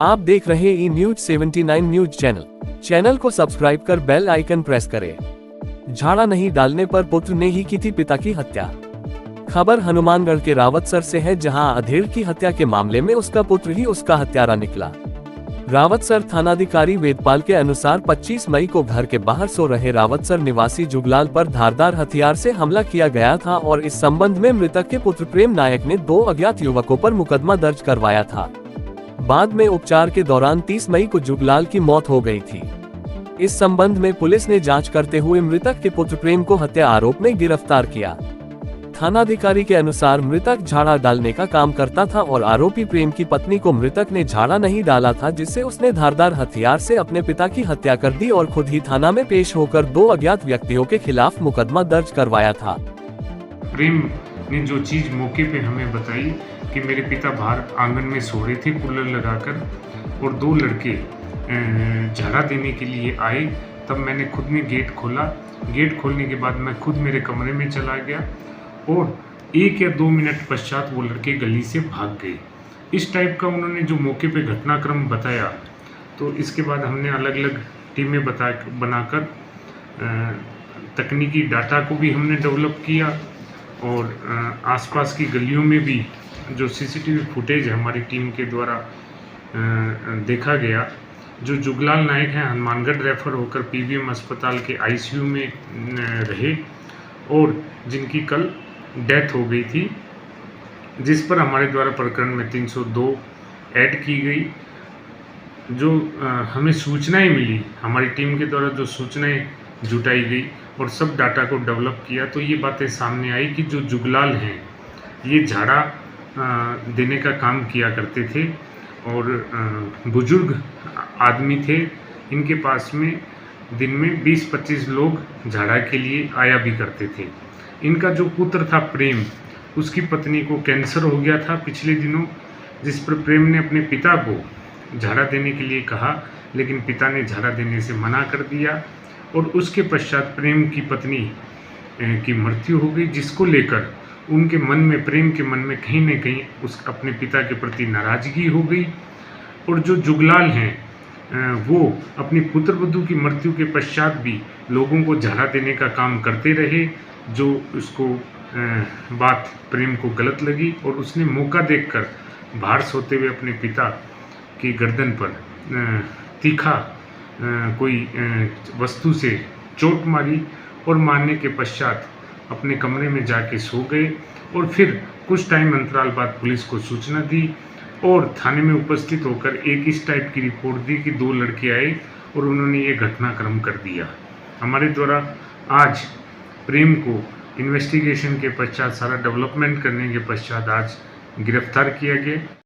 आप देख रहे ई न्यूज 79 न्यूज चैनल को सब्सक्राइब कर बेल आइकन प्रेस करें। झाड़ा नहीं डालने पर पुत्र ने ही की थी पिता की हत्या। खबर हनुमानगढ़ के रावतसर से है, जहां अधेड़ की हत्या के मामले में उसका पुत्र ही उसका हत्यारा निकला। रावतसर थानाधिकारी वेदपाल के अनुसार 25 मई को घर के बाहर सो रहे रावतसर निवासी जुगलाल पर धारदार हथियार से हमला किया गया था और इस संबंध में मृतक के पुत्र प्रेम नायक ने 2 अज्ञात युवकों पर मुकदमा दर्ज करवाया था। बाद में उपचार के दौरान 30 मई को जुगलाल की मौत हो गई थी। इस संबंध में पुलिस ने जांच करते हुए मृतक के पुत्र प्रेम को हत्या आरोप में गिरफ्तार किया। थानाधिकारी के अनुसार मृतक झाड़ा डालने का काम करता था और आरोपी प्रेम की पत्नी को मृतक ने झाड़ा नहीं डाला था, जिससे उसने धारदार हथियार से अपने पिता की हत्या कर दी और खुद ही थाना में पेश होकर 2 अज्ञात व्यक्तियों के खिलाफ मुकदमा दर्ज करवाया था। प्रेम ने जो चीज़ मौके पे हमें बताई कि मेरे पिता बाहर आंगन में सो रहे थे कूलर लगाकर और 2 लड़के झाड़ा देने के लिए आए, तब मैंने खुद ने गेट खोला। गेट खोलने के बाद मैं खुद मेरे कमरे में चला गया और 1 या 2 मिनट पश्चात वो लड़के गली से भाग गए। इस टाइप का उन्होंने जो मौके पे घटनाक्रम बताया, तो इसके बाद हमने अलग अलग टीमें बनाकर तकनीकी डाटा को भी हमने डेवलप किया और आसपास की गलियों में भी जो सीसीटीवी फुटेज हमारी टीम के द्वारा देखा गया। जो जुगलाल नायक हैं हनुमानगढ़ रेफर होकर पीवीएम अस्पताल के आईसीयू में रहे और जिनकी कल डेथ हो गई थी, जिस पर हमारे द्वारा प्रकरण में 302 ऐड की गई। जो हमें सूचनाएं मिली, हमारी टीम के द्वारा जो सूचनाएं जुटाई गई और सब डाटा को डेवलप किया, तो ये बातें सामने आई कि जो जुगलाल हैं ये झाड़ा देने का काम किया करते थे और बुजुर्ग आदमी थे। इनके पास में दिन में 20-25 लोग झाड़ा के लिए आया भी करते थे। इनका जो पुत्र था प्रेम, उसकी पत्नी को कैंसर हो गया था पिछले दिनों, जिस पर प्रेम ने अपने पिता को झाड़ा देने के लिए कहा, लेकिन पिता ने झाड़ा देने से मना कर दिया और उसके पश्चात प्रेम की पत्नी की मृत्यु हो गई, जिसको लेकर उनके मन में, प्रेम के मन में कहीं न कहीं उस अपने पिता के प्रति नाराज़गी हो गई। और जो जुगलाल हैं वो अपनी पुत्रवधू की मृत्यु के पश्चात भी लोगों को झाड़ा देने का काम करते रहे, जो उसको बात प्रेम को गलत लगी और उसने मौका देखकर बाहर सोते हुए अपने पिता की गर्दन पर तीखा कोई वस्तु से चोट मारी और मारने के पश्चात अपने कमरे में जाके सो गए और फिर कुछ टाइम अंतराल बाद पुलिस को सूचना दी और थाने में उपस्थित होकर एक इस टाइप की रिपोर्ट दी कि 2 लड़के आए और उन्होंने ये घटनाक्रम कर दिया। हमारे द्वारा आज प्रेम को इन्वेस्टिगेशन के पश्चात, सारा डेवलपमेंट करने के पश्चात आज गिरफ्तार किया गया।